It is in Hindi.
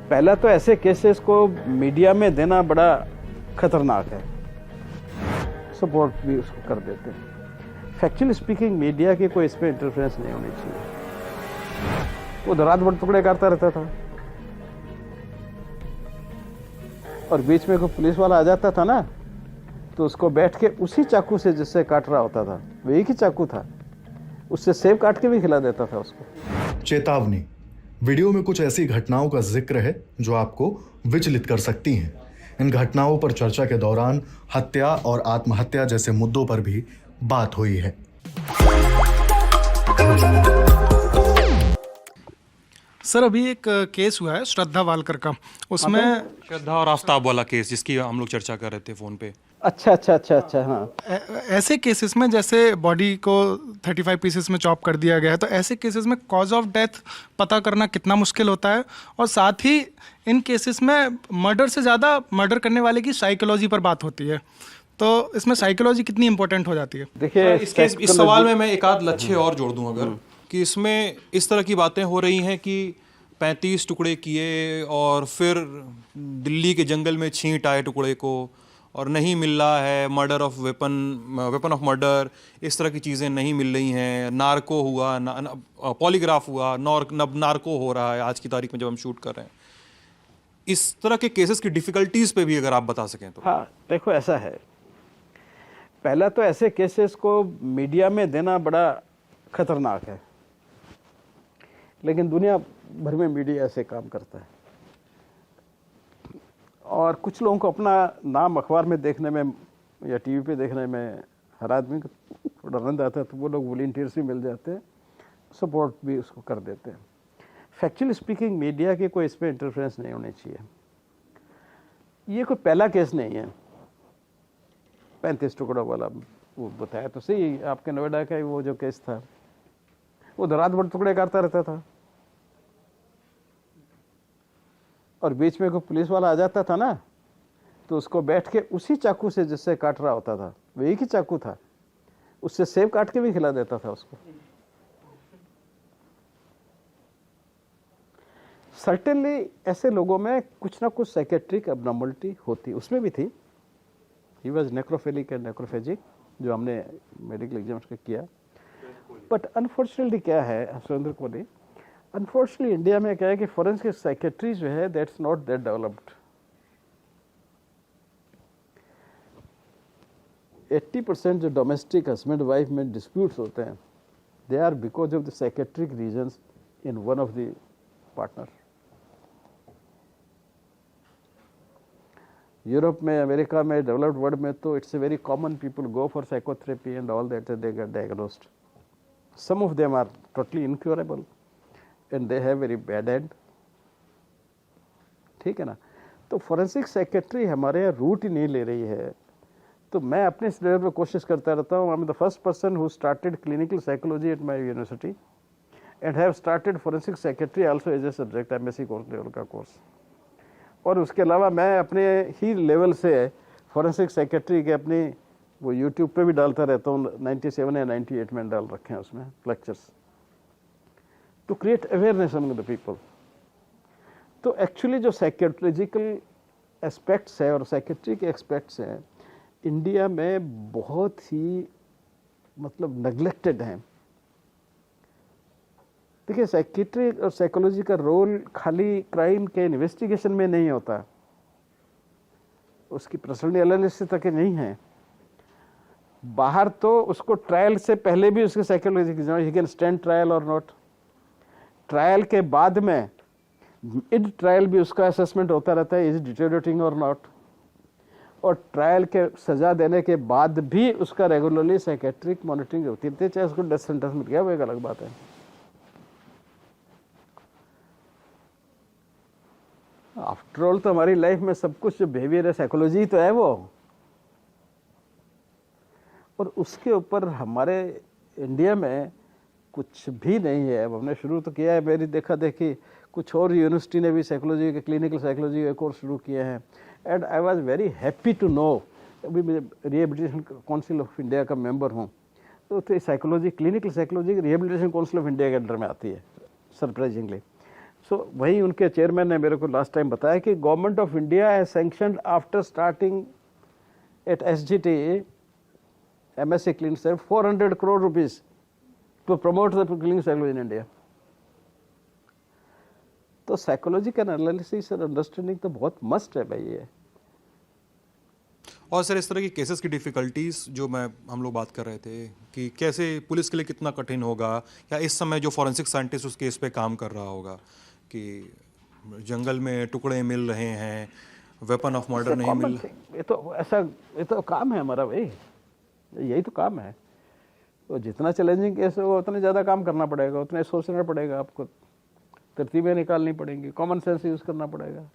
पहला तो ऐसे केसेस को मीडिया में देना बड़ा खतरनाक है, सपोर्ट भी उसको कर देते हैं। फैक्चुअली स्पीकिंग मीडिया की कोई इसमें इंटरफेरेंस नहीं होनी चाहिए। वो रात भर टुकड़े करता रहता था और बीच में कोई पुलिस वाला आ जाता था ना, तो उसको बैठ के उसी चाकू से जिससे काट रहा होता था, वो एक ही चाकू था, उससे सेब काट के भी खिला देता था उसको। चेतावनी, वीडियो में कुछ ऐसी घटनाओं का जिक्र है जो आपको विचलित कर सकती हैं। इन घटनाओं पर चर्चा के दौरान हत्या और आत्महत्या जैसे मुद्दों पर भी बात हुई है। सर, अभी एक केस हुआ है श्रद्धा वालकर का, उसमें श्रद्धा और आफ्ताब वाला केस जिसकी हम लोग चर्चा कर रहे थे फोन पे। अच्छा हाँ। ऐसे केसेस में जैसे बॉडी को 35 पीसेस में चॉप कर दिया गया है, तो ऐसे केसेस में कॉज ऑफ डेथ पता करना कितना मुश्किल होता है, और साथ ही इन केसेस में मर्डर से ज़्यादा मर्डर करने वाले की साइकोलॉजी पर बात होती है, तो इसमें साइकोलॉजी कितनी इंपॉर्टेंट हो जाती है? देखिए, इस सवाल में मैं एक आध लच्छे और जोड़ दूं अगर, कि इसमें इस तरह की बातें हो रही हैं कि 35 टुकड़े किए और फिर दिल्ली के जंगल में छींट आए टुकड़े को और नहीं मिल रहा है, murder of weapon of murder, इस तरह की चीज़ें नहीं मिल रही हैं, नार्को हुआ, पॉलीग्राफ हुआ, नार्को हो रहा है आज की तारीख में जब हम शूट कर रहे हैं। इस तरह के केसेस की डिफ़िकल्टीज़ पे भी अगर आप बता सकें तो। हाँ, देखो ऐसा है, पहला तो ऐसे केसेस को मीडिया में देना बड़ा खतरनाक है, लेकिन दुनिया भर में मीडिया ऐसे काम करता है, और कुछ लोगों को अपना नाम अखबार में देखने में या टीवी पे देखने में हर आदमी को थोड़ा आनंद आता है, तो वो लोग वॉलंटियर्स भी मिल जाते हैं, सपोर्ट भी उसको कर देते हैं। फैक्चुअली स्पीकिंग मीडिया की कोई इसमें इंटरफेरेंस नहीं होनी चाहिए। ये कोई पहला केस नहीं है 35 टुकड़ों वाला, वो बताया तो सही आपके नोएडा का वो जो केस था, वो रात भर टुकड़े करता रहता था और बीच में कोई पुलिस वाला आ जाता था ना, तो उसको बैठ के उसी चाकू से जिससे काट रहा होता था, वो एक ही चाकू था, उससे सेब काट के भी खिला देता था उसको। सर्टेनली ऐसे लोगों में कुछ ना कुछ साइकेट्रिक एबनॉर्मलिटी होती, उसमें भी थी। ही वॉज नेक्रोफिलिक एंड नेक्रोफेजिक, जो हमने मेडिकल एग्जाम्स का किया। बट अनफॉर्चुनेटली क्या है सुरेंद्र कोहली, अनफॉर्चुनेटली इंडिया में क्या है कि फॉरेंसिक साइकेट्री जो है दैट्स नॉट दैट डेवलप्ड। 80% जो डोमेस्टिक हस्बैंड वाइफ में डिस्प्यूट्स होते हैं, they are because of the psychiatric reasons in one of the partner. Europe में, अमेरिका में, डेवलप्ड वर्ल्ड में तो it's a very common, people go for psychotherapy and all that, they get diagnosed. Some of them are totally incurable and they have very bad end, ठीक है ना। तो फोरेंसिक साइकेट्री हमारे यहाँ रूट ही नहीं ले रही है। तो मैं अपने इस लेवल पर कोशिश करता रहता हूँ। I am the first person who started clinical psychology at my university and have started forensic psychiatry also as a subject, MSc course level का कोर्स। और उसके अलावा मैं अपने ही लेवल से फोरेंसिक साइकेट्री के अपनी वो यूट्यूब पे भी डालता रहता हूँ। 97 या 98 में डाल रखे हैं उसमें lectures, to create awareness among the people। तो एक्चुअली जो साइकोलॉजिकल एस्पेक्ट्स है और साइकेट्रिक एस्पेक्ट्स हैं इंडिया में बहुत ही मतलब नेग्लेक्टेड हैं। देखिए, साइकेट्री और साइकोलॉजी का रोल खाली क्राइम के इन्वेस्टिगेशन में नहीं होता, उसकी पर्सनल एनालिसिस तक नहीं है। बाहर तो उसको ट्रायल से पहले भी उसकी psychology he can stand trial और नॉट, ट्रायल के बाद में मिड ट्रायल भी उसका असेसमेंट होता रहता है, इज डिटेरियोरेटिंग और नॉट, और ट्रायल के सजा देने के बाद भी उसका रेगुलरली साइकेट्रिक मॉनिटरिंग होती है, चाहे उसको डेथ सेंटेंस मिल गया वो एक अलग बात है। आफ्टर ऑल तो हमारी लाइफ में सब कुछ जो बिहेवियर है साइकोलॉजी तो है वो, और उसके ऊपर हमारे इंडिया में कुछ भी नहीं है। अब हमने शुरू तो किया है, मेरी देखा देखी कुछ और यूनिवर्सिटी ने भी साइकोलॉजी के क्लिनिकल साइकोलॉजी के कोर्स शुरू किए हैं, and I was very happy to know. अभी मैं रिहेबिलिटेशन काउंसिल ऑफ इंडिया का मेंबर हूँ, तो psychology, clinical psychology rehabilitation council of India के अंडर में आती है सरप्राइजिंगली। सो वही उनके चेयरमैन ने मेरे को लास्ट टाइम बताया कि government of India has sanctioned after starting at SGT MSc Clean Science 400 crore rupees to promote the clinical psychology in India. तो साइकोलॉजी का एनालिसिस और अंडरस्टैंडिंग तो बहुत मस्ट है भाई ये। और सर इस तरह की केसेस की डिफ़िकल्टीज जो हम लोग बात कर रहे थे कि कैसे पुलिस के लिए कितना कठिन होगा, या इस समय जो फॉरेंसिक साइंटिस्ट उस केस पे काम कर रहा होगा कि जंगल में टुकड़े मिल रहे हैं, वेपन ऑफ मर्डर नहीं मिल, ये तो ऐसा, ये तो काम है हमारा भाई, यही तो काम है। तो जितना चैलेंजिंग केस होगा उतना ज़्यादा काम करना पड़ेगा, उतना सोचना पड़ेगा, आपको तरतीबें निकालनी पड़ेंगी, कॉमन सेंस यूज़ करना पड़ेगा।